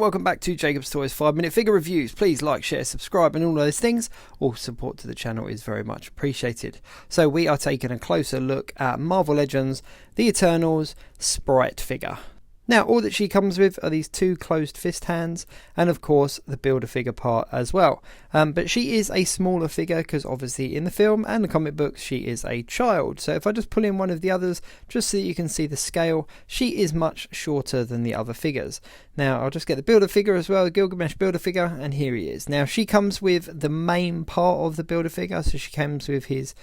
welcome back to Jacob's Toys 5-minute figure reviews. Please like, share, subscribe and all those things. All support to the channel is very much appreciated. So we are taking a closer look at Marvel Legends, The Eternals Sprite figure. Now all that she comes with are these two closed fist hands and of course the Build-A-Figure part as well. But she is a smaller figure because obviously in the film and the comic books she is a child. So if I just pull in one of the others just so that you can see the scale, she is much shorter than the other figures. Now I'll just get the Build-A-Figure as well, the Gilgamesh Build-A-Figure, and here he is. Now she comes with the main part of the Build-A-Figure, so she comes with his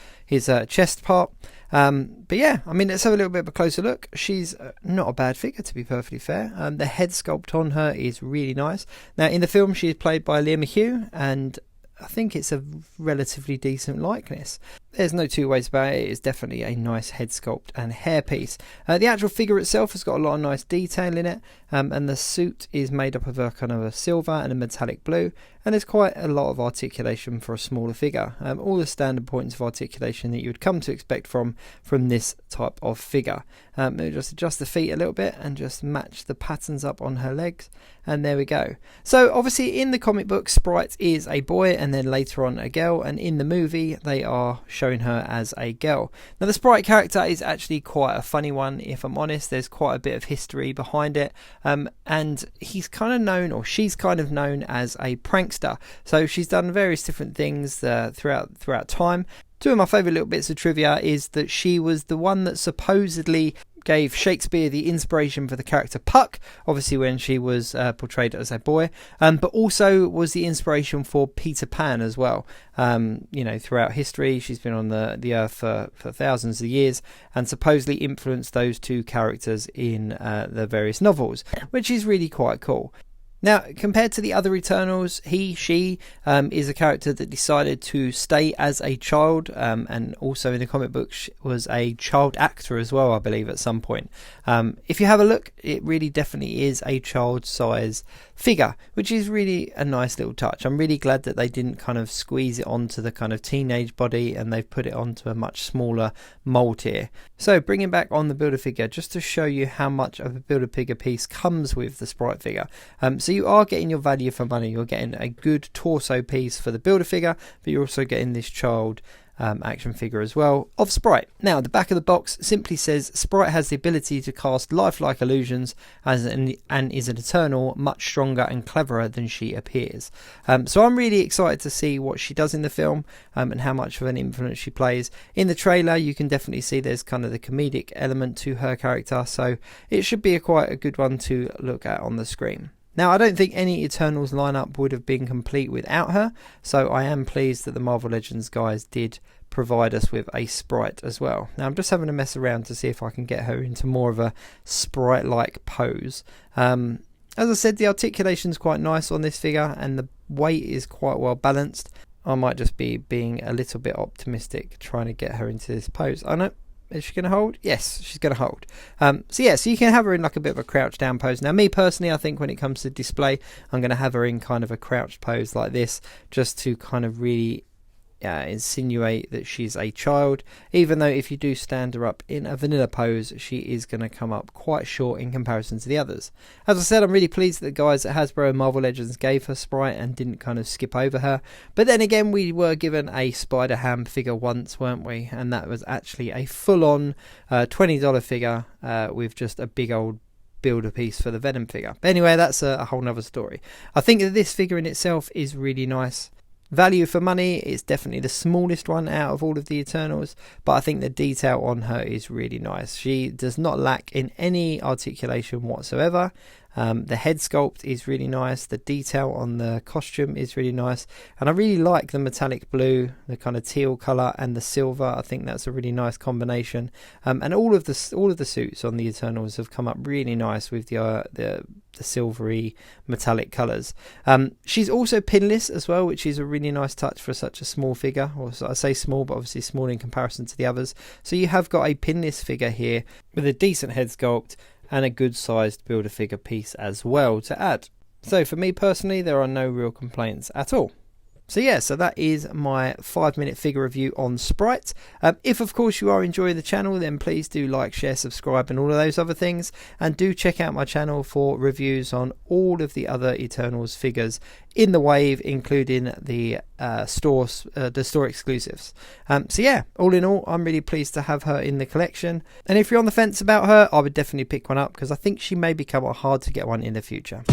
chest part. But yeah, I mean, let's have a little bit of a closer look. She's not a bad figure, to be perfectly fair. The head sculpt on her is really nice. Now in the film she is played by Leah McHugh, and I think it's a relatively decent likeness. There's no two ways about it. It's definitely a nice head sculpt and hairpiece. The actual figure itself has got a lot of nice detail in it, and the suit is made up of a kind of a silver and a metallic blue, and there's quite a lot of articulation for a smaller figure. All the standard points of articulation that you would come to expect from this type of figure. Maybe just adjust the feet a little bit and just match the patterns up on her legs, and there we go. So obviously in the comic book Sprite is a boy and then later on a girl, and in the movie they are showing her as a girl. Now the Sprite character is actually quite a funny one, if I'm honest. There's quite a bit of history behind it, and he's kind of known, or she's kind of known as a prankster. So she's done various different things throughout time. Two of my favourite little bits of trivia is that she was the one that supposedly gave Shakespeare the inspiration for the character Puck, obviously when she was portrayed as a boy, but also was the inspiration for Peter Pan as well. You know, throughout history she's been on the earth for thousands of years and supposedly influenced those two characters in the various novels, which is really quite cool. Now, compared to the other Eternals, she is a character that decided to stay as a child, and also in the comic books was a child actor as well, I believe, at some point. If you have a look, it really definitely is a child size figure, which is really a nice little touch. I'm really glad that they didn't kind of squeeze it onto the kind of teenage body and they've put it onto a much smaller mould here. So bringing back on the Build-A-Figure, just to show you how much of a Build-A-Figure piece comes with the Sprite figure. So you are getting your value for money. You're getting a good torso piece for the Build-A-Figure, but you're also getting this child action figure as well of Sprite. Now the back of the box simply says Sprite has the ability to cast lifelike illusions and is an Eternal, much stronger and cleverer than she appears. So I'm really excited to see what she does in the film, and how much of an influence she plays. In the trailer you can definitely see there's kind of the comedic element to her character, so it should be quite a good one to look at on the screen. Now, I don't think any Eternals lineup would have been complete without her, so I am pleased that the Marvel Legends guys did provide us with a Sprite as well. Now, I'm just having a mess around to see if I can get her into more of a Sprite-like pose. As I said, the articulation is quite nice on this figure, and the weight is quite well balanced. I might just be being a little bit optimistic trying to get her into this pose. I know. Is she going to hold? Yes, she's going to hold. So you can have her in like a bit of a crouched down pose. Now me personally, I think when it comes to display, I'm going to have her in kind of a crouched pose like this, just to kind of really insinuate that she's a child, even though if you do stand her up in a vanilla pose, she is going to come up quite short in comparison to the others. As I said, I'm really pleased that the guys at Hasbro and Marvel Legends gave her Sprite and didn't kind of skip over her. But then again, we were given a Spider-Ham figure once, weren't we? And that was actually a full-on $20 figure with just a big old builder piece for the Venom figure. But anyway, that's a whole nother story. I think that this figure in itself is really nice. Value for money, it's definitely the smallest one out of all of the Eternals, but I think the detail on her is really nice. She does not lack in any articulation whatsoever. The head sculpt is really nice. The detail on the costume is really nice, and I really like the metallic blue, the kind of teal color, and the silver. I think that's a really nice combination. And all of the suits on the Eternals have come up really nice with the silvery metallic colors. She's also pinless as well, which is a really nice touch for such a small figure. Or I say small, but obviously small in comparison to the others. So you have got a pinless figure here with a decent head sculpt and a good sized Build-A-Figure piece as well to add. So for me personally, there are no real complaints at all. So yeah, so that is my 5-minute figure review on Sprite. If of course you are enjoying the channel, then please do like, share, subscribe and all of those other things, and do check out my channel for reviews on all of the other Eternals figures in the wave, including the store exclusives. So yeah, all in all, I'm really pleased to have her in the collection, and if you're on the fence about her, I would definitely pick one up because I think she may become hard to get one in the future.